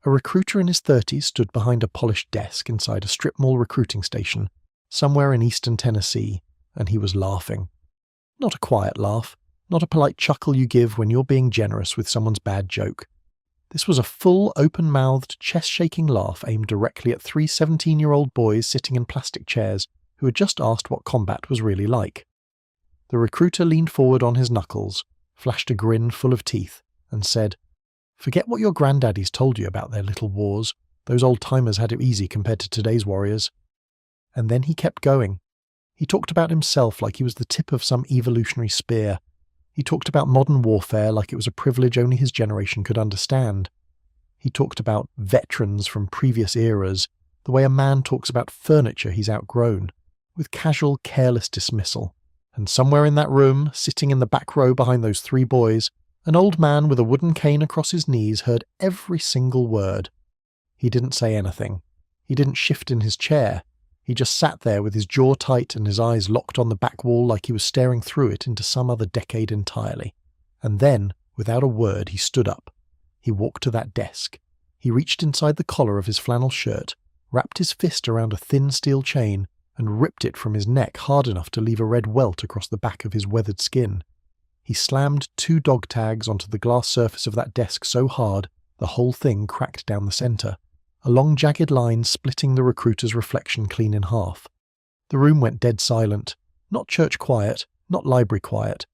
A recruiter in his 30s stood behind a polished desk inside a strip mall recruiting station, somewhere in eastern Tennessee, and he was laughing. Not a quiet laugh, not a polite chuckle you give when you're being generous with someone's bad joke. This was a full, open-mouthed, chest-shaking laugh aimed directly at 3 17-year-old boys sitting in plastic chairs who had just asked what combat was really like. The recruiter leaned forward on his knuckles, flashed a grin full of teeth, and said, "Forget what your granddaddies told you about their little wars. Those old-timers had it easy compared to today's warriors." And then he kept going. He talked about himself like he was the tip of some evolutionary spear. He talked about modern warfare like it was a privilege only his generation could understand. He talked about veterans from previous eras, the way a man talks about furniture he's outgrown, with casual, careless dismissal. And somewhere in that room, sitting in the back row behind those 3 boys, an old man with a wooden cane across his knees heard every single word. He didn't say anything. He didn't shift in his chair. He just sat there with his jaw tight and his eyes locked on the back wall like he was staring through it into some other decade entirely. And then, without a word, he stood up. He walked to that desk. He reached inside the collar of his flannel shirt, wrapped his fist around a thin steel chain, and ripped it from his neck hard enough to leave a red welt across the back of his weathered skin. He slammed 2 dog tags onto the glass surface of that desk so hard the whole thing cracked down the centre, a long jagged line splitting the recruiter's reflection clean in half. The room went dead silent, not church quiet, not library quiet,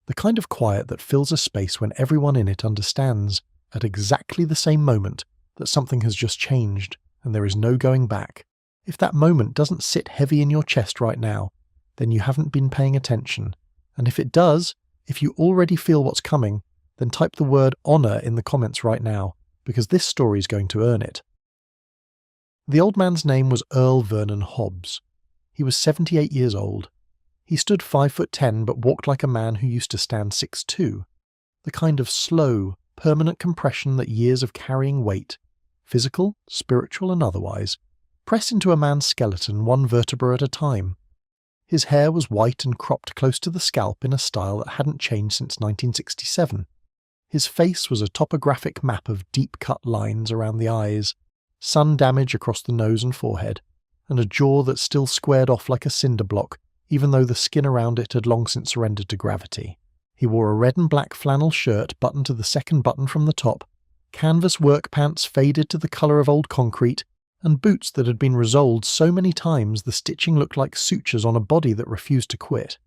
the kind of quiet that fills a space when everyone in it understands, at exactly the same moment, that something has just changed and there is no going back. If that moment doesn't sit heavy in your chest right now, then you haven't been paying attention, and if it does, if you already feel what's coming, then type the word honour in the comments right now, because this story is going to earn it. The old man's name was Earl Vernon Hobbs. He was 78 years old. He stood 5'10" but walked like a man who used to stand 6'2", the kind of slow, permanent compression that years of carrying weight, physical, spiritual and otherwise, press into a man's skeleton 1 vertebra at a time. His hair was white and cropped close to the scalp in a style that hadn't changed since 1967. His face was a topographic map of deep-cut lines around the eyes, sun damage across the nose and forehead, and a jaw that still squared off like a cinder block, even though the skin around it had long since surrendered to gravity. He wore a red and black flannel shirt buttoned to the second button from the top, canvas work pants faded to the colour of old concrete, and boots that had been resoled so many times the stitching looked like sutures on a body that refused to quit.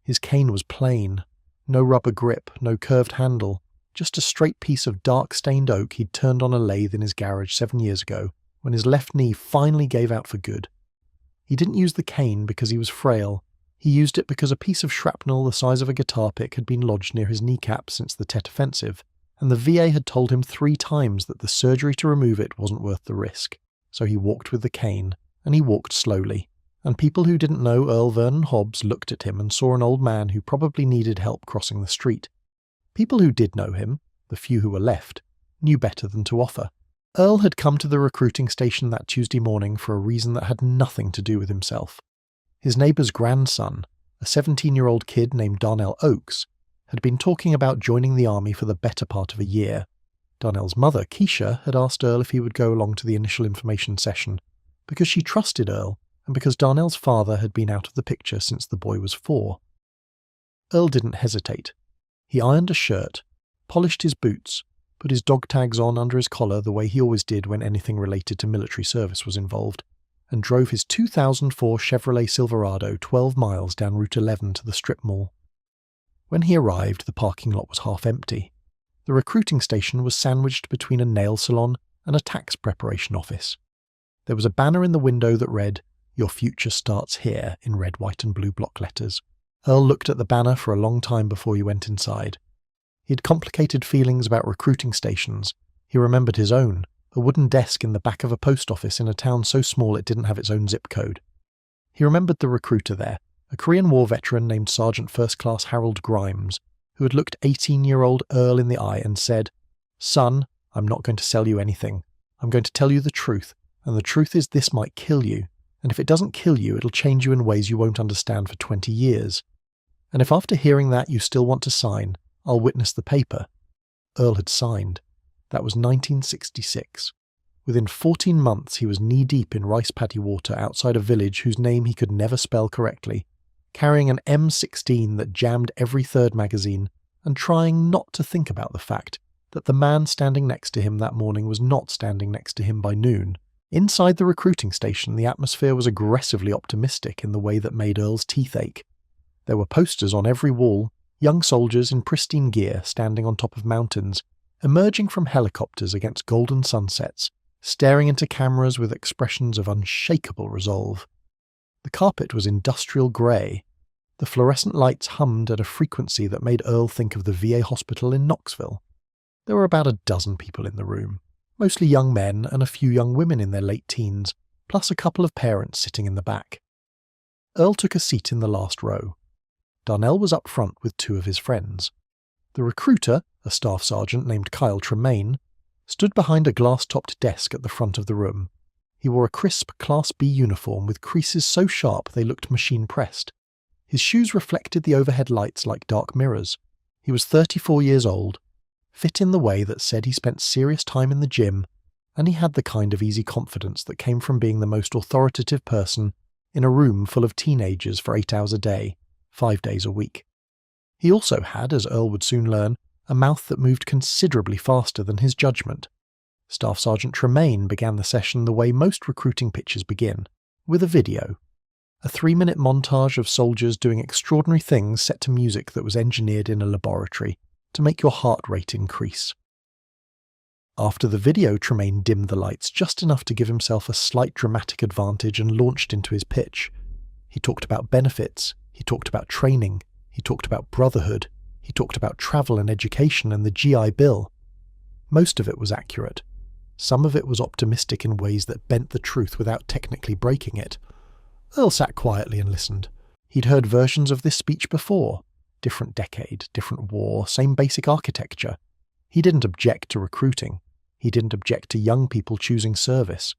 His cane was plain, no rubber grip, no curved handle, just a straight piece of dark-stained oak he'd turned on a lathe in his garage 7 years ago, when his left knee finally gave out for good. He didn't use the cane because he was frail. He used it because a piece of shrapnel the size of a guitar pick had been lodged near his kneecap since the Tet Offensive, and the VA had told him 3 times that the surgery to remove it wasn't worth the risk. So he walked with the cane, and he walked slowly, and people who didn't know Earl Vernon Hobbs looked at him and saw an old man who probably needed help crossing the street. People who did know him, the few who were left, knew better than to offer. Earl had come to the recruiting station that Tuesday morning for a reason that had nothing to do with himself. His neighbour's grandson, a 17-year-old kid named Darnell Oakes, had been talking about joining the army for the better part of a year. Darnell's mother, Keisha, had asked Earl if he would go along to the initial information session, because she trusted Earl and because Darnell's father had been out of the picture since the boy was 4. Earl didn't hesitate. He ironed a shirt, polished his boots, put his dog tags on under his collar the way he always did when anything related to military service was involved, and drove his 2004 Chevrolet Silverado 12 miles down Route 11 to the strip mall. When he arrived, the parking lot was half empty. The recruiting station was sandwiched between a nail salon and a tax preparation office. There was a banner in the window that read, "Your future starts here," in red, white and blue block letters. Earl looked at the banner for a long time before he went inside. He had complicated feelings about recruiting stations. He remembered his own, a wooden desk in the back of a post office in a town so small it didn't have its own zip code. He remembered the recruiter there, a Korean War veteran named Sergeant First Class Harold Grimes, who had looked 18-year-old Earl in the eye and said, "Son, I'm not going to sell you anything. I'm going to tell you the truth, and the truth is this might kill you, and if it doesn't kill you, it'll change you in ways you won't understand for 20 years. And if after hearing that you still want to sign, I'll witness the paper." Earl had signed. That was 1966. Within 14 months he was knee-deep in rice paddy water outside a village whose name he could never spell correctly, carrying an M16 that jammed every third magazine, and trying not to think about the fact that the man standing next to him that morning was not standing next to him by noon. Inside the recruiting station, the atmosphere was aggressively optimistic in the way that made Earl's teeth ache. There were posters on every wall, young soldiers in pristine gear standing on top of mountains, emerging from helicopters against golden sunsets, staring into cameras with expressions of unshakable resolve. The carpet was industrial grey. The fluorescent lights hummed at a frequency that made Earl think of the VA hospital in Knoxville. There were about a dozen people in the room, mostly young men and a few young women in their late teens, plus a couple of parents sitting in the back. Earl took a seat in the last row. Darnell was up front with two of his friends. The recruiter, a staff sergeant named Kyle Tremaine, stood behind a glass-topped desk at the front of the room. He wore a crisp Class B uniform with creases so sharp they looked machine-pressed. His shoes reflected the overhead lights like dark mirrors. He was 34 years old, fit in the way that said he spent serious time in the gym, and he had the kind of easy confidence that came from being the most authoritative person in a room full of teenagers for 8 hours a day, 5 days a week. He also had, as Earl would soon learn, a mouth that moved considerably faster than his judgment. Staff Sergeant Tremaine began the session the way most recruiting pitches begin, with a video. A 3-minute montage of soldiers doing extraordinary things set to music that was engineered in a laboratory to make your heart rate increase. After the video, Tremaine dimmed the lights just enough to give himself a slight dramatic advantage and launched into his pitch. He talked about benefits, he talked about training, he talked about brotherhood, he talked about travel and education and the GI Bill. Most of it was accurate. Some of it was optimistic in ways that bent the truth without technically breaking it. Earl sat quietly and listened. He'd heard versions of this speech before. Different decade, different war, same basic architecture. He didn't object to recruiting. He didn't object to young people choosing service.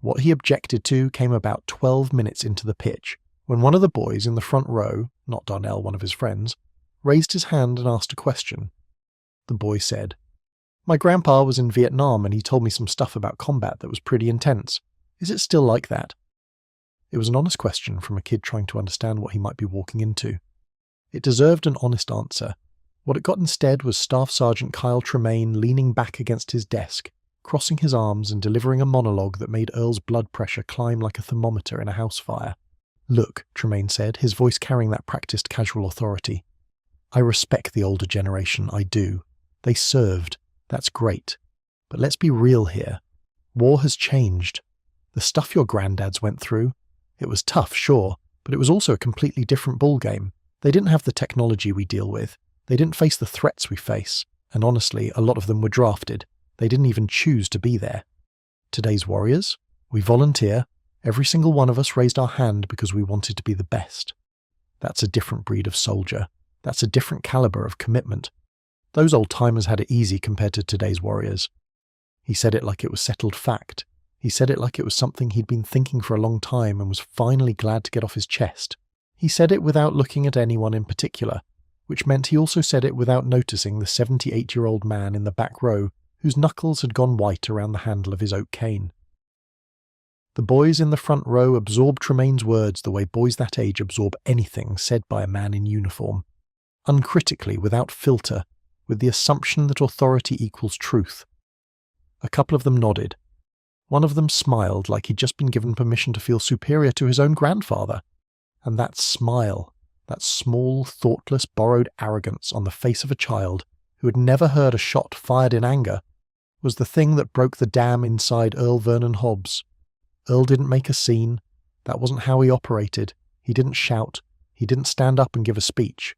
What he objected to came about 12 minutes into the pitch, when one of the boys in the front row, not Darnell, one of his friends, raised his hand and asked a question. The boy said, "My grandpa was in Vietnam and he told me some stuff about combat that was pretty intense. Is it still like that?" It was an honest question from a kid trying to understand what he might be walking into. It deserved an honest answer. What it got instead was Staff Sergeant Kyle Tremaine leaning back against his desk, crossing his arms and delivering a monologue that made Earl's blood pressure climb like a thermometer in a house fire. "Look," Tremaine said, his voice carrying that practiced casual authority. "I respect the older generation, I do. They served. That's great. But let's be real here. War has changed. The stuff your granddads went through, it was tough, sure, but it was also a completely different ballgame. They didn't have the technology we deal with. They didn't face the threats we face. And honestly, a lot of them were drafted. They didn't even choose to be there. Today's warriors, we volunteer. Every single one of us raised our hand because we wanted to be the best. That's a different breed of soldier. That's a different caliber of commitment. Those old-timers had it easy compared to today's warriors." He said it like it was settled fact. He said it like it was something he'd been thinking for a long time and was finally glad to get off his chest. He said it without looking at anyone in particular, which meant he also said it without noticing the 78-year-old man in the back row whose knuckles had gone white around the handle of his oak cane. The boys in the front row absorbed Tremaine's words the way boys that age absorb anything said by a man in uniform, uncritically, without filter, with the assumption that authority equals truth. A couple of them nodded. One of them smiled like he'd just been given permission to feel superior to his own grandfather. And that smile, that small, thoughtless, borrowed arrogance on the face of a child who had never heard a shot fired in anger, was the thing that broke the dam inside Earl Vernon Hobbs. Earl didn't make a scene. That wasn't how he operated. He didn't shout. He didn't stand up and give a speech.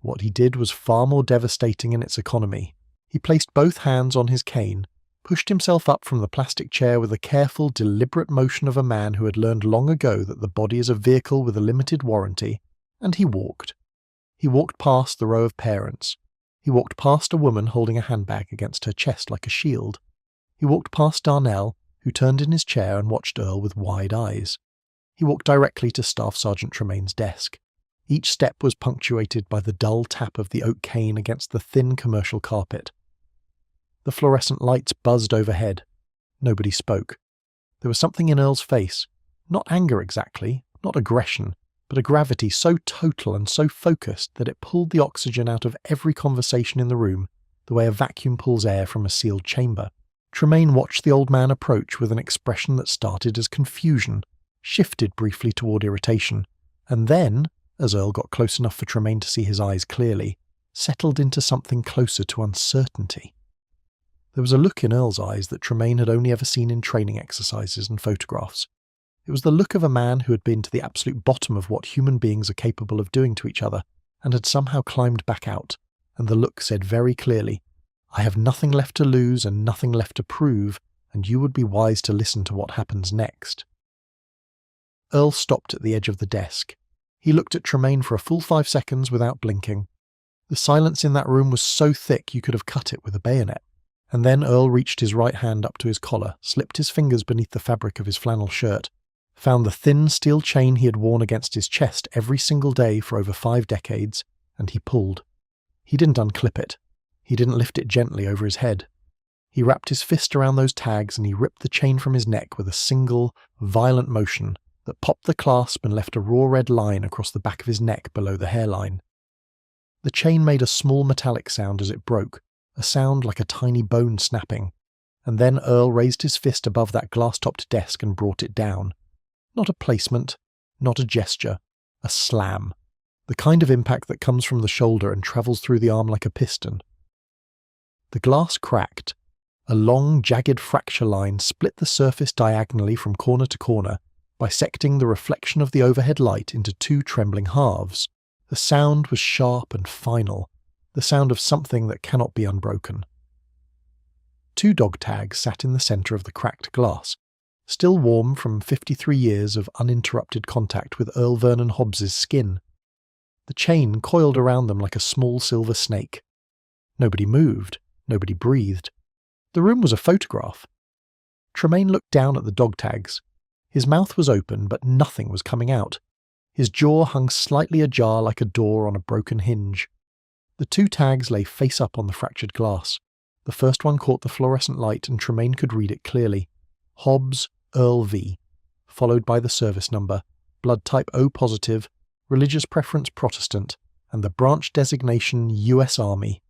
What he did was far more devastating in its economy. He placed both hands on his cane, pushed himself up from the plastic chair with the careful, deliberate motion of a man who had learned long ago that the body is a vehicle with a limited warranty, and he walked. He walked past the row of parents. He walked past a woman holding a handbag against her chest like a shield. He walked past Darnell, who turned in his chair and watched Earl with wide eyes. He walked directly to Staff Sergeant Tremaine's desk. Each step was punctuated by the dull tap of the oak cane against the thin commercial carpet. The fluorescent lights buzzed overhead. Nobody spoke. There was something in Earl's face. Not anger exactly, not aggression, but a gravity so total and so focused that it pulled the oxygen out of every conversation in the room, the way a vacuum pulls air from a sealed chamber. Tremaine watched the old man approach with an expression that started as confusion, shifted briefly toward irritation, and then, as Earl got close enough for Tremaine to see his eyes clearly, settled into something closer to uncertainty. There was a look in Earl's eyes that Tremaine had only ever seen in training exercises and photographs. It was the look of a man who had been to the absolute bottom of what human beings are capable of doing to each other, and had somehow climbed back out, and the look said very clearly, "I have nothing left to lose and nothing left to prove, and you would be wise to listen to what happens next." Earl stopped at the edge of the desk. He looked at Tremaine for a full 5 seconds without blinking. The silence in that room was so thick you could have cut it with a bayonet. And then Earl reached his right hand up to his collar, slipped his fingers beneath the fabric of his flannel shirt, found the thin steel chain he had worn against his chest every single day for over 5 decades, and he pulled. He didn't unclip it. He didn't lift it gently over his head. He wrapped his fist around those tags and he ripped the chain from his neck with a single, violent motion that popped the clasp and left a raw red line across the back of his neck below the hairline. The chain made a small metallic sound as it broke, a sound like a tiny bone snapping, and then Earl raised his fist above that glass-topped desk and brought it down. Not a placement, not a gesture, a slam. The kind of impact that comes from the shoulder and travels through the arm like a piston. The glass cracked. A long, jagged fracture line split the surface diagonally from corner to corner, bisecting the reflection of the overhead light into 2 trembling halves. The sound was sharp and final, the sound of something that cannot be unbroken. 2 dog tags sat in the centre of the cracked glass, still warm from 53 years of uninterrupted contact with Earl Vernon Hobbs's skin. The chain coiled around them like a small silver snake. Nobody moved, nobody breathed. The room was a photograph. Tremaine looked down at the dog tags. His mouth was open, but nothing was coming out. His jaw hung slightly ajar like a door on a broken hinge. The 2 tags lay face up on the fractured glass. The first one caught the fluorescent light and Tremaine could read it clearly. Hobbs, Earl V, followed by the service number, blood type O positive, religious preference Protestant, and the branch designation US Army.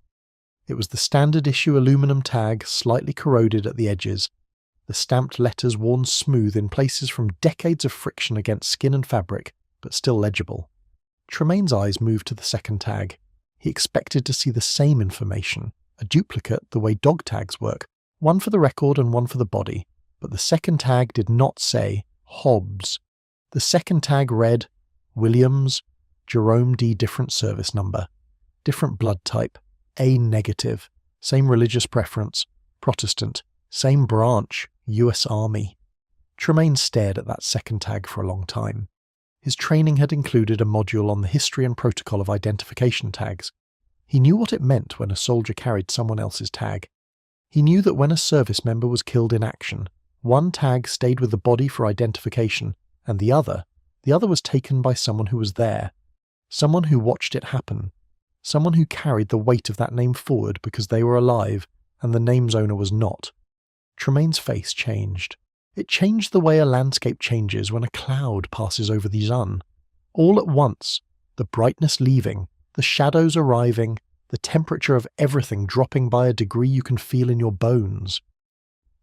It was the standard issue aluminum tag, slightly corroded at the edges, the stamped letters worn smooth in places from decades of friction against skin and fabric, but still legible. Tremaine's eyes moved to the second tag. He expected to see the same information, a duplicate the way dog tags work, one for the record and one for the body, but the second tag did not say Hobbs. The second tag read Williams, Jerome D. different service number, different blood type, A negative, same religious preference, Protestant, same branch, US Army. Tremaine stared at that second tag for a long time. His training had included a module on the history and protocol of identification tags. He knew what it meant when a soldier carried someone else's tag. He knew that when a service member was killed in action, one tag stayed with the body for identification, and the other was taken by someone who was there, someone who watched it happen, someone who carried the weight of that name forward because they were alive and the name's owner was not. Tremaine's face changed. It changed the way a landscape changes when a cloud passes over the sun. All at once, the brightness leaving, the shadows arriving, the temperature of everything dropping by a degree you can feel in your bones.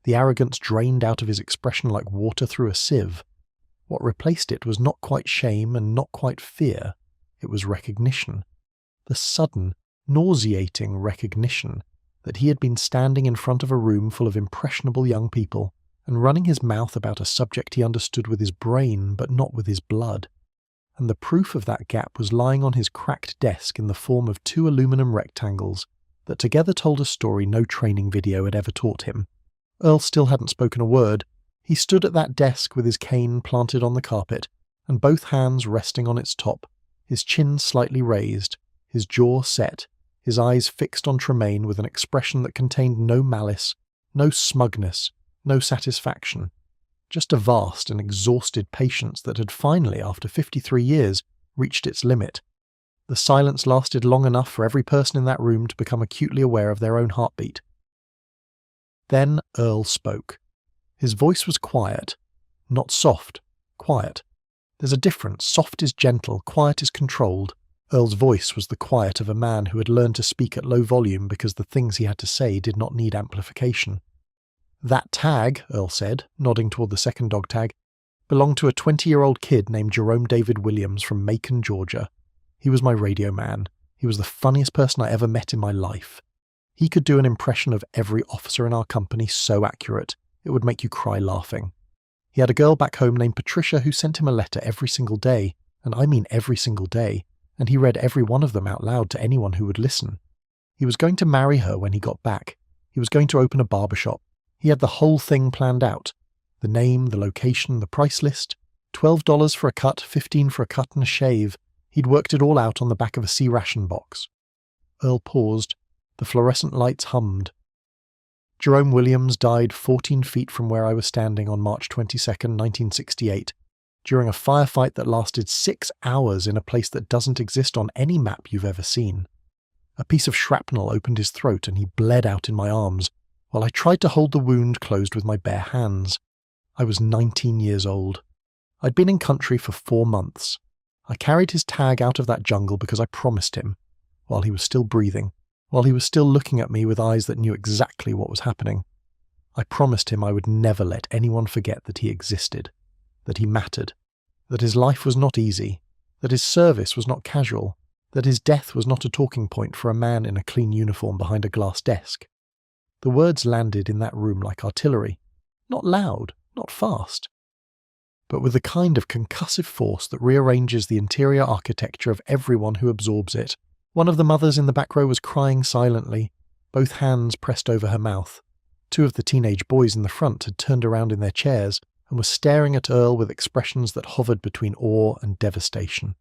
The arrogance drained out of his expression like water through a sieve. What replaced it was not quite shame and not quite fear. It was recognition. The sudden, nauseating recognition that he had been standing in front of a room full of impressionable young people and running his mouth about a subject he understood with his brain but not with his blood. And the proof of that gap was lying on his cracked desk in the form of 2 aluminum rectangles that together told a story no training video had ever taught him. Earl still hadn't spoken a word. He stood at that desk with his cane planted on the carpet, and both hands resting on its top, his chin slightly raised, his jaw set, his eyes fixed on Tremaine with an expression that contained no malice, no smugness, no satisfaction, just a vast and exhausted patience that had finally, after 53 years, reached its limit. The silence lasted long enough for every person in that room to become acutely aware of their own heartbeat. Then Earl spoke. His voice was quiet. Not soft, quiet. There's a difference. Soft is gentle, quiet is controlled. Earl's voice was the quiet of a man who had learned to speak at low volume because the things he had to say did not need amplification. "That tag," Earl said, nodding toward the second dog tag, "belonged to a 20-year-old kid named Jerome David Williams from Macon, Georgia. He was my radio man. He was the funniest person I ever met in my life. He could do an impression of every officer in our company so accurate, it would make you cry laughing. He had a girl back home named Patricia who sent him a letter every single day, and I mean every single day, and he read every one of them out loud to anyone who would listen. He was going to marry her when he got back. He was going to open a barbershop. He had the whole thing planned out. The name, the location, the price list. $12 for a cut, $15 for a cut and a shave. He'd worked it all out on the back of a C-ration box." Earl paused. The fluorescent lights hummed. "Jerome Williams died 14 feet from where I was standing on March 22, 1968, during a firefight that lasted 6 hours in a place that doesn't exist on any map you've ever seen. A piece of shrapnel opened his throat and he bled out in my arms, while I tried to hold the wound closed with my bare hands. I was 19 years old. I'd been in country for 4 months. I carried his tag out of that jungle because I promised him, while he was still breathing, while he was still looking at me with eyes that knew exactly what was happening. I promised him I would never let anyone forget that he existed, that he mattered, that his life was not easy, that his service was not casual, that his death was not a talking point for a man in a clean uniform behind a glass desk. The words landed in that room like artillery, not loud, not fast, but with the kind of concussive force that rearranges the interior architecture of everyone who absorbs it. One of the mothers in the back row was crying silently, both hands pressed over her mouth. 2 of the teenage boys in the front had turned around in their chairs and were staring at Earl with expressions that hovered between awe and devastation.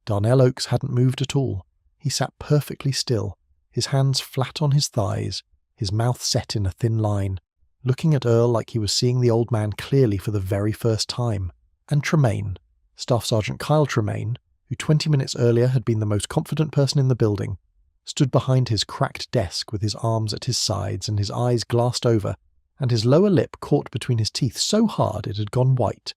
Darnell Oakes hadn't moved at all. He sat perfectly still, his hands flat on his thighs, his mouth set in a thin line, looking at Earl like he was seeing the old man clearly for the very first time. And Tremaine, Staff Sergeant Kyle Tremaine, who 20 minutes earlier had been the most confident person in the building, stood behind his cracked desk with his arms at his sides and his eyes glassed over, and his lower lip caught between his teeth so hard it had gone white.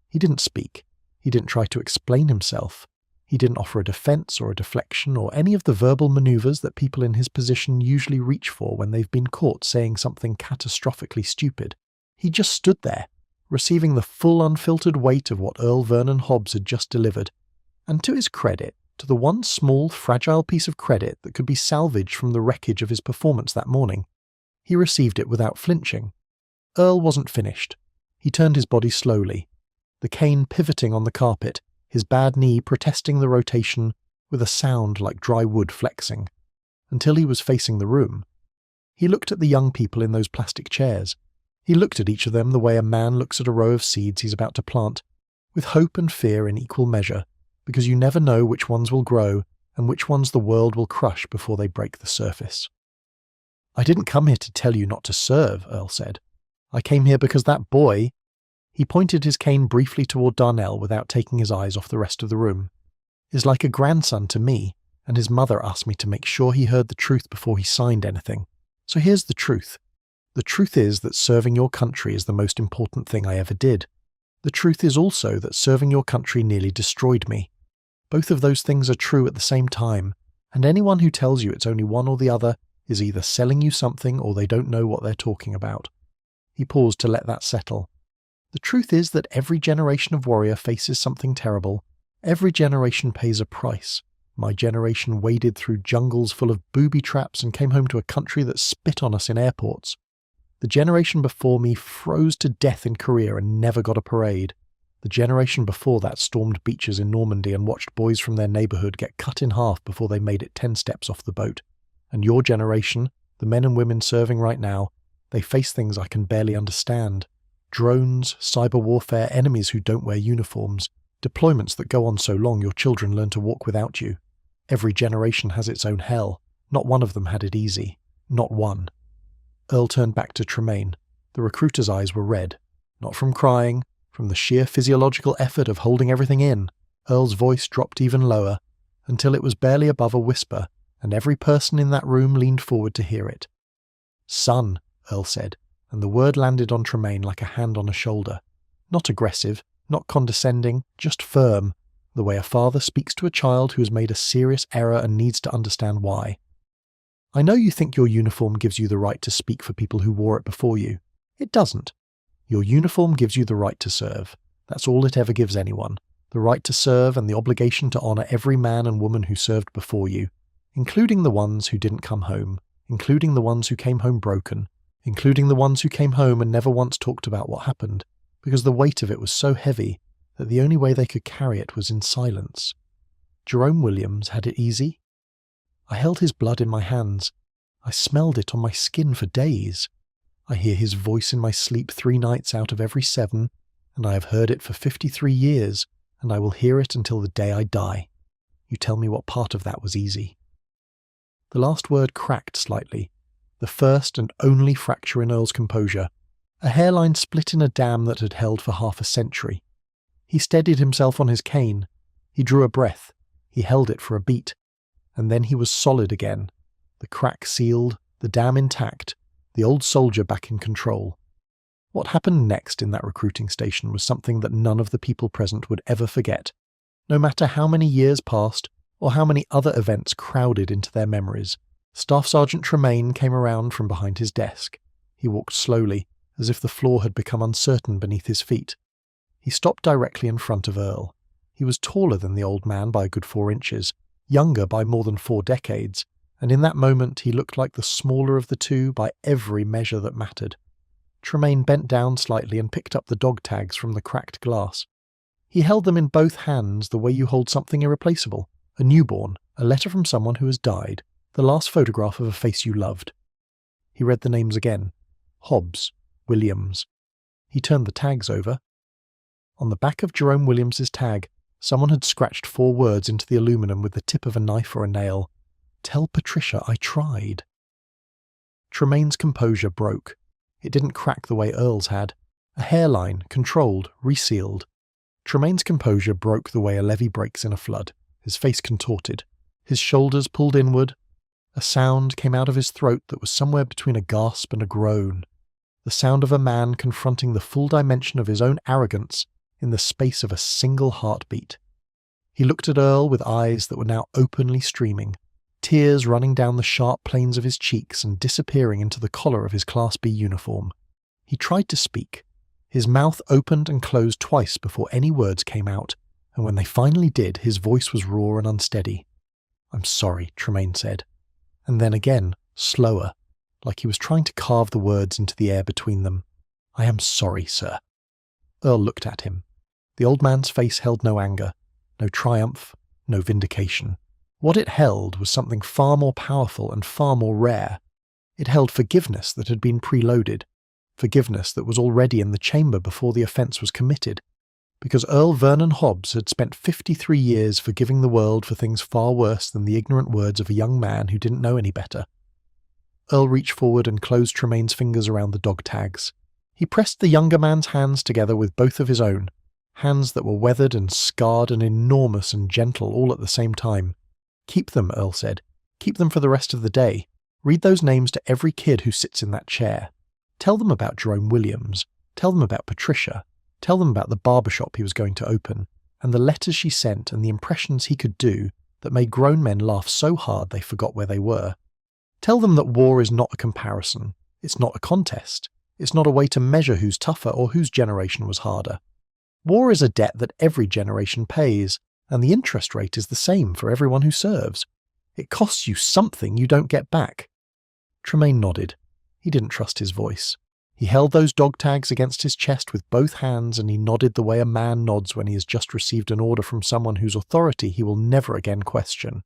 He didn't speak. He didn't try to explain himself. He didn't offer a defense or a deflection or any of the verbal maneuvers that people in his position usually reach for when they've been caught saying something catastrophically stupid. He just stood there, receiving the full unfiltered weight of what Earl Vernon Hobbs had just delivered. And to his credit, to the one small, fragile piece of credit that could be salvaged from the wreckage of his performance that morning, he received it without flinching. Earl wasn't finished. He turned his body slowly, the cane pivoting on the carpet, his bad knee protesting the rotation with a sound like dry wood flexing, until he was facing the room. He looked at the young people in those plastic chairs. He looked at each of them the way a man looks at a row of seeds he's about to plant, with hope and fear in equal measure, because you never know which ones will grow and which ones the world will crush before they break the surface. "I didn't come here to tell you not to serve," Earl said. "I came here because that boy—" He pointed his cane briefly toward Darnell without taking his eyes off the rest of the room. "Is like a grandson to me, and his mother asked me to make sure he heard the truth before he signed anything. So here's the truth. The truth is that serving your country is the most important thing I ever did. The truth is also that serving your country nearly destroyed me. Both of those things are true at the same time, and anyone who tells you it's only one or the other is either selling you something or they don't know what they're talking about." He paused to let that settle. "The truth is that every generation of warrior faces something terrible. Every generation pays a price. My generation waded through jungles full of booby traps and came home to a country that spit on us in airports. The generation before me froze to death in Korea and never got a parade. The generation before that stormed beaches in Normandy and watched boys from their neighborhood get cut in half before they made it 10 steps off the boat. And your generation, the men and women serving right now, they face things I can barely understand. Drones, cyber warfare, enemies who don't wear uniforms, deployments that go on so long your children learn to walk without you. Every generation has its own hell. Not one of them had it easy. Not one." Earl turned back to Tremaine. The recruiter's eyes were red. Not from crying, from the sheer physiological effort of holding everything in. Earl's voice dropped even lower, until it was barely above a whisper, and every person in that room leaned forward to hear it. "Son," Earl said, and the word landed on Tremaine like a hand on a shoulder. Not aggressive, not condescending, just firm, the way a father speaks to a child who has made a serious error and needs to understand why. I know you think your uniform gives you the right to speak for people who wore it before you. It doesn't. Your uniform gives you the right to serve. That's all it ever gives anyone. The right to serve and the obligation to honour every man and woman who served before you, including the ones who didn't come home, including the ones who came home broken, including the ones who came home and never once talked about what happened, because the weight of it was so heavy that the only way they could carry it was in silence. Jerome Williams had it easy. I held his blood in my hands. I smelled it on my skin for days. I hear his voice in my sleep 3 nights out of every 7, and I have heard it for 53 years, and I will hear it until the day I die. You tell me what part of that was easy. The last word cracked slightly, the first and only fracture in Earl's composure, a hairline split in a dam that had held for half a century. He steadied himself on his cane. He drew a breath. He held it for a beat. And then he was solid again, the crack sealed, the dam intact, the old soldier back in control. What happened next in that recruiting station was something that none of the people present would ever forget, no matter how many years passed or how many other events crowded into their memories. Staff Sergeant Tremaine came around from behind his desk. He walked slowly, as if the floor had become uncertain beneath his feet. He stopped directly in front of Earl. He was taller than the old man by a good 4 inches, younger by more than 4 decades, and in that moment he looked like the smaller of the two by every measure that mattered. Tremaine bent down slightly and picked up the dog tags from the cracked glass. He held them in both hands the way you hold something irreplaceable, a newborn, a letter from someone who has died, the last photograph of a face you loved. He read the names again. Hobbs, Williams. He turned the tags over. On the back of Jerome Williams's tag, someone had scratched 4 words into the aluminum with the tip of a knife or a nail. Tell Patricia I tried. Tremaine's composure broke. It didn't crack the way Earl's had. A hairline, controlled, resealed. Tremaine's composure broke the way a levee breaks in a flood. His face contorted. His shoulders pulled inward. A sound came out of his throat that was somewhere between a gasp and a groan. The sound of a man confronting the full dimension of his own arrogance in the space of a single heartbeat. He looked at Earl with eyes that were now openly streaming, tears running down the sharp planes of his cheeks and disappearing into the collar of his Class B uniform. He tried to speak. His mouth opened and closed twice before any words came out, and when they finally did, his voice was raw and unsteady. "I'm sorry," Tremaine said. And then again, slower, like he was trying to carve the words into the air between them. "I am sorry, sir." Earl looked at him. The old man's face held no anger, no triumph, no vindication. What it held was something far more powerful and far more rare. It held forgiveness that had been preloaded, forgiveness that was already in the chamber before the offence was committed, because Earl Vernon Hobbs had spent 53 years forgiving the world for things far worse than the ignorant words of a young man who didn't know any better. Earl reached forward and closed Tremaine's fingers around the dog tags. He pressed the younger man's hands together with both of his own, hands that were weathered and scarred and enormous and gentle all at the same time. "Keep them," Earl said. "Keep them for the rest of the day. Read those names to every kid who sits in that chair. Tell them about Jerome Williams. Tell them about Patricia. Tell them about the barbershop he was going to open, and the letters she sent and the impressions he could do that made grown men laugh so hard they forgot where they were. Tell them that war is not a comparison. It's not a contest. It's not a way to measure who's tougher or whose generation was harder. War is a debt that every generation pays, and the interest rate is the same for everyone who serves. It costs you something you don't get back." Tremaine nodded. He didn't trust his voice. He held those dog tags against his chest with both hands, and he nodded the way a man nods when he has just received an order from someone whose authority he will never again question.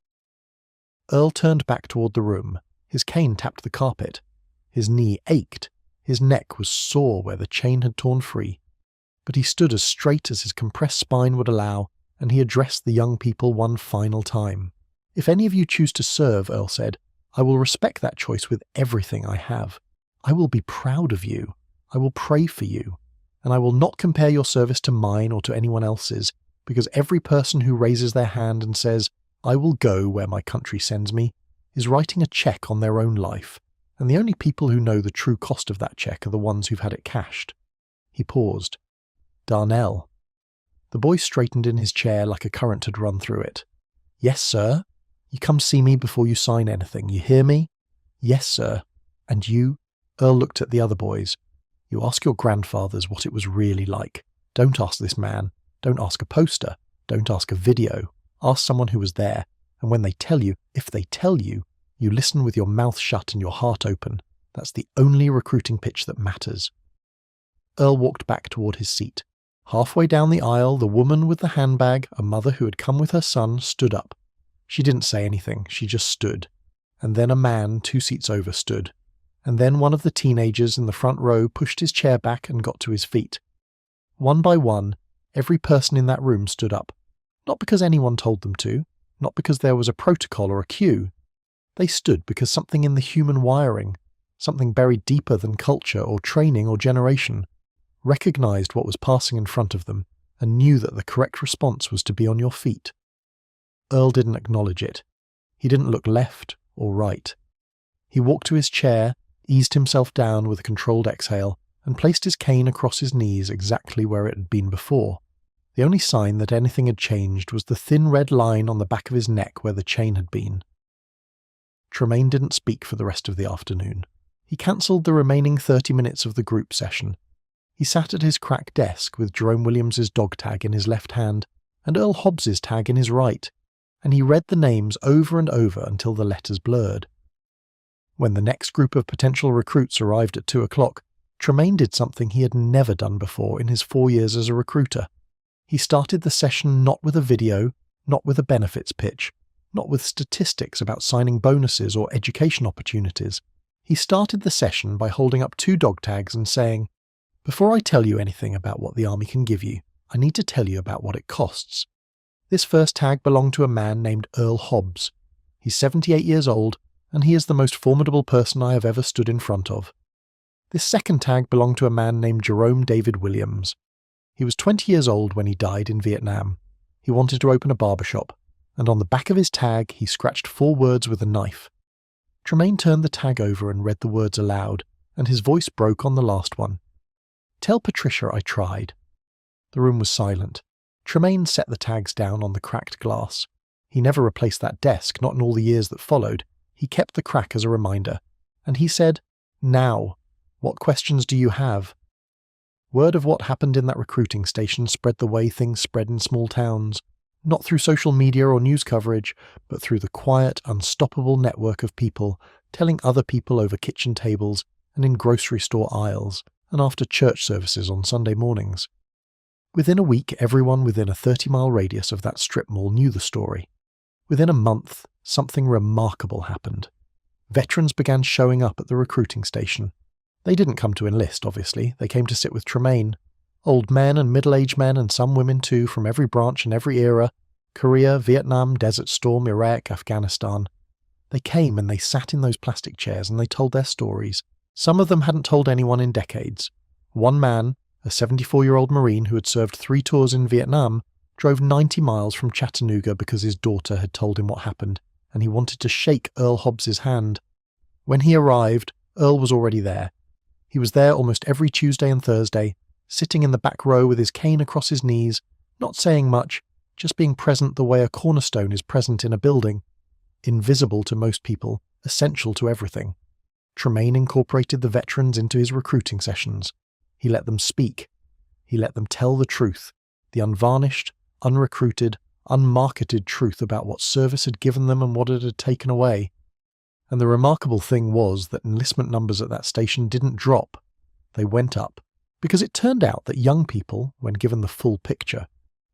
Earl turned back toward the room. His cane tapped the carpet. His knee ached. His neck was sore where the chain had torn free. But he stood as straight as his compressed spine would allow, and he addressed the young people one final time. "If any of you choose to serve," Earl said, "I will respect that choice with everything I have. I will be proud of you. I will pray for you. And I will not compare your service to mine or to anyone else's, because every person who raises their hand and says, 'I will go where my country sends me,' is writing a check on their own life, and the only people who know the true cost of that check are the ones who've had it cashed. He paused. Darnell. The boy straightened in his chair like a current had run through it. Yes, sir. You come see me before you sign anything, you hear me? Yes, sir. And you? Earl looked at the other boys. You ask your grandfathers what it was really like. Don't ask this man. Don't ask a poster. Don't ask a video. Ask someone who was there. And when they tell you, if they tell you, you listen with your mouth shut and your heart open. That's the only recruiting pitch that matters. Earl walked back toward his seat. Halfway down the aisle, the woman with the handbag, a mother who had come with her son, stood up. She didn't say anything, she just stood. And then a man 2 seats over stood. And then one of the teenagers in the front row pushed his chair back and got to his feet. One by one, every person in that room stood up. Not because anyone told them to, not because there was a protocol or a cue. They stood because something in the human wiring, something buried deeper than culture or training or generation, recognized what was passing in front of them and knew that the correct response was to be on your feet. Earl didn't acknowledge it. He didn't look left or right. He walked to his chair, eased himself down with a controlled exhale, and placed his cane across his knees exactly where it had been before. The only sign that anything had changed was the thin red line on the back of his neck where the chain had been. Tremaine didn't speak for the rest of the afternoon. He cancelled the remaining 30 minutes of the group session. He sat at his crack desk with Jerome Williams's dog tag in his left hand and Earl Hobbs's tag in his right, and he read the names over and over until the letters blurred. When the next group of potential recruits arrived at 2 o'clock, Tremaine did something he had never done before in his 4 years as a recruiter. He started the session not with a video, not with a benefits pitch, not with statistics about signing bonuses or education opportunities. He started the session by holding up 2 dog tags and saying, "Before I tell you anything about what the Army can give you, I need to tell you about what it costs." This first tag belonged to a man named Earl Hobbs. He's 78 years old, and he is the most formidable person I have ever stood in front of. This second tag belonged to a man named Jerome David Williams. He was 20 years old when he died in Vietnam. He wanted to open a barbershop, and on the back of his tag he scratched 4 words with a knife. Tremaine turned the tag over and read the words aloud, and his voice broke on the last one. "Tell Patricia I tried." The room was silent. Tremaine set the tags down on the cracked glass. He never replaced that desk, not in all the years that followed. He kept the crack as a reminder. And he said, "Now, what questions do you have?" Word of what happened in that recruiting station spread the way things spread in small towns, not through social media or news coverage, but through the quiet, unstoppable network of people telling other people over kitchen tables and in grocery store aisles and after church services on Sunday mornings. Within a week, everyone within a 30-mile radius of that strip mall knew the story. Within a month, something remarkable happened. Veterans began showing up at the recruiting station. They didn't come to enlist, obviously. They came to sit with Tremaine. Old men and middle-aged men and some women too from every branch and every era. Korea, Vietnam, Desert Storm, Iraq, Afghanistan. They came and they sat in those plastic chairs and they told their stories. Some of them hadn't told anyone in decades. One man, a 74-year-old Marine who had served 3 tours in Vietnam, drove 90 miles from Chattanooga because his daughter had told him what happened, and he wanted to shake Earl Hobbs's hand. When he arrived, Earl was already there. He was there almost every Tuesday and Thursday, sitting in the back row with his cane across his knees, not saying much, just being present the way a cornerstone is present in a building. Invisible to most people, essential to everything. Tremaine incorporated the veterans into his recruiting sessions. He let them speak. He let them tell the truth, the unvarnished, unrecruited, unmarketed truth about what service had given them and what it had taken away. And the remarkable thing was that enlistment numbers at that station didn't drop. They went up. Because it turned out that young people, when given the full picture,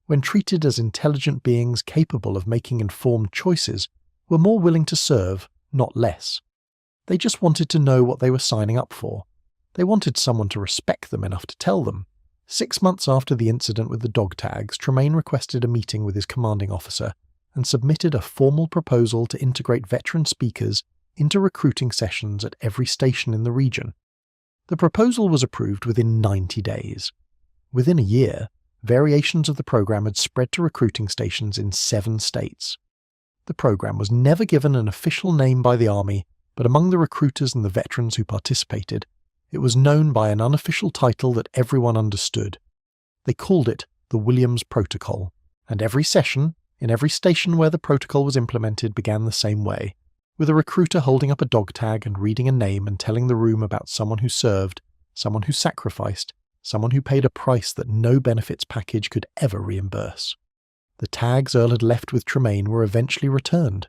when treated as intelligent beings capable of making informed choices, were more willing to serve, not less. They just wanted to know what they were signing up for. They wanted someone to respect them enough to tell them. 6 months after the incident with the dog tags, Tremaine requested a meeting with his commanding officer and submitted a formal proposal to integrate veteran speakers into recruiting sessions at every station in the region. The proposal was approved within 90 days. Within a year, variations of the program had spread to recruiting stations in 7 states. The program was never given an official name by the Army, but among the recruiters and the veterans who participated, it was known by an unofficial title that everyone understood. They called it the Williams Protocol, and every session, in every station where the protocol was implemented, began the same way, with a recruiter holding up a dog tag and reading a name and telling the room about someone who served, someone who sacrificed, someone who paid a price that no benefits package could ever reimburse. The tags Earl had left with Tremaine were eventually returned.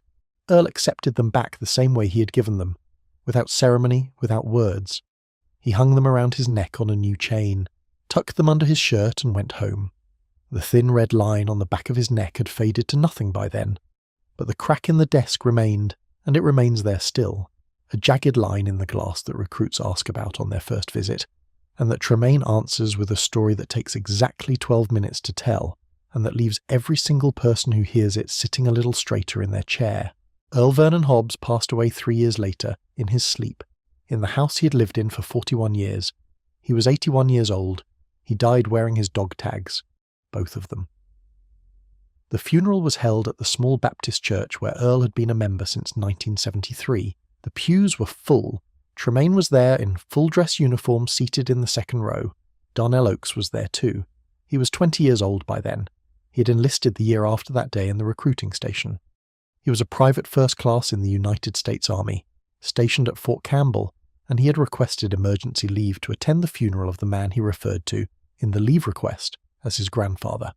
Earl accepted them back the same way he had given them, without ceremony, without words. He hung them around his neck on a new chain, tucked them under his shirt and went home. The thin red line on the back of his neck had faded to nothing by then, but the crack in the desk remained, and it remains there still, a jagged line in the glass that recruits ask about on their first visit, and that Tremaine answers with a story that takes exactly 12 minutes to tell, and that leaves every single person who hears it sitting a little straighter in their chair. Earl Vernon Hobbs passed away 3 years later, in his sleep, in the house he had lived in for 41 years. He was 81 years old. He died wearing his dog tags, both of them. The funeral was held at the small Baptist church where Earl had been a member since 1973. The pews were full. Tremaine was there in full-dress uniform, seated in the second row. Darnell Oakes was there too. He was 20 years old by then. He had enlisted the year after that day in the recruiting station. He was a private first class in the United States Army, stationed at Fort Campbell, and he had requested emergency leave to attend the funeral of the man he referred to in the leave request as his grandfather.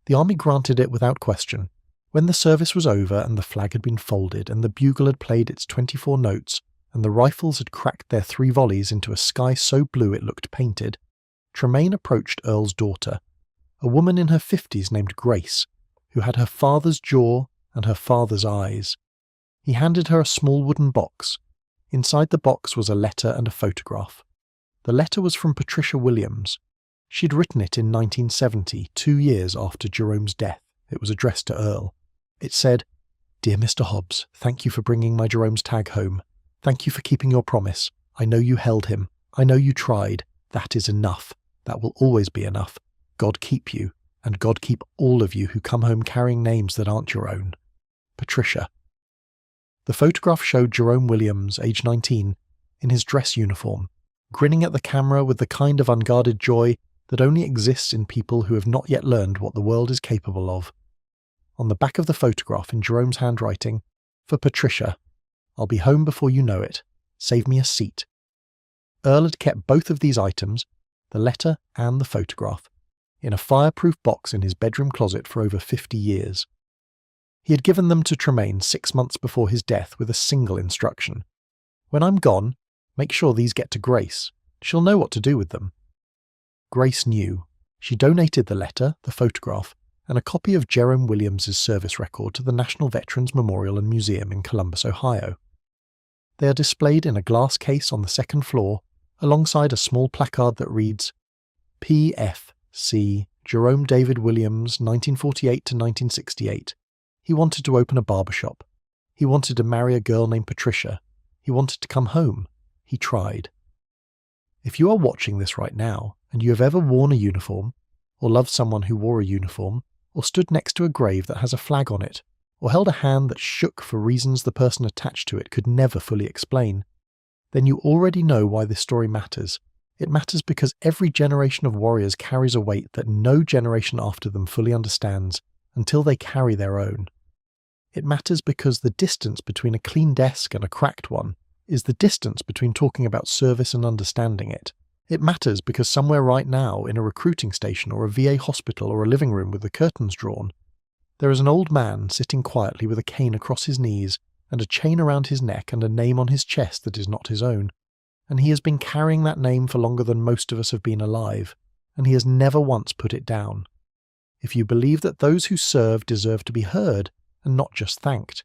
The Army granted it without question. When the service was over and the flag had been folded and the bugle had played its 24 notes and the rifles had cracked their 3 volleys into a sky so blue it looked painted, Tremaine approached Earl's daughter, a woman in her 50s named Grace, who had her father's jaw and her father's eyes. He handed her a small wooden box. Inside the box was a letter and a photograph. The letter was from Patricia Williams. She'd written it in 1970, 2 years after Jerome's death. It was addressed to Earl. It said, "Dear Mr. Hobbs, thank you for bringing my Jerome's tag home. Thank you for keeping your promise. I know you held him. I know you tried. That is enough. That will always be enough. God keep you, and God keep all of you who come home carrying names that aren't your own. Patricia." The photograph showed Jerome Williams, age 19, in his dress uniform, grinning at the camera with the kind of unguarded joy that only exists in people who have not yet learned what the world is capable of. On the back of the photograph in Jerome's handwriting, "For Patricia, I'll be home before you know it. Save me a seat." Earl had kept both of these items, the letter and the photograph, in a fireproof box in his bedroom closet for over 50 years. He had given them to Tremaine 6 months before his death with a single instruction. "When I'm gone, make sure these get to Grace. She'll know what to do with them." Grace knew. She donated the letter, the photograph, and a copy of Jerome Williams's service record to the National Veterans Memorial and Museum in Columbus, Ohio. They are displayed in a glass case on the second floor, alongside a small placard that reads, P.F.C. Jerome David Williams, 1948 to 1968. He wanted to open a barbershop. He wanted to marry a girl named Patricia. He wanted to come home. He tried. If you are watching this right now, and you have ever worn a uniform, or loved someone who wore a uniform, or stood next to a grave that has a flag on it, or held a hand that shook for reasons the person attached to it could never fully explain, then you already know why this story matters. It matters because every generation of warriors carries a weight that no generation after them fully understands until they carry their own. It matters because the distance between a clean desk and a cracked one is the distance between talking about service and understanding it. It matters because somewhere right now, in a recruiting station or a VA hospital or a living room with the curtains drawn, there is an old man sitting quietly with a cane across his knees and a chain around his neck and a name on his chest that is not his own. And he has been carrying that name for longer than most of us have been alive, and he has never once put it down. If you believe that those who serve deserve to be heard and not just thanked,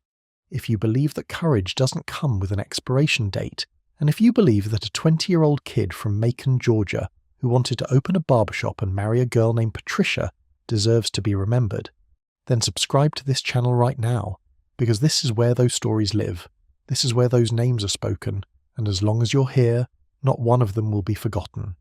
if you believe that courage doesn't come with an expiration date, and if you believe that a 20-year-old kid from Macon, Georgia, who wanted to open a barbershop and marry a girl named Patricia deserves to be remembered, then subscribe to this channel right now, because this is where those stories live. This is where those names are spoken, and as long as you're here, not one of them will be forgotten.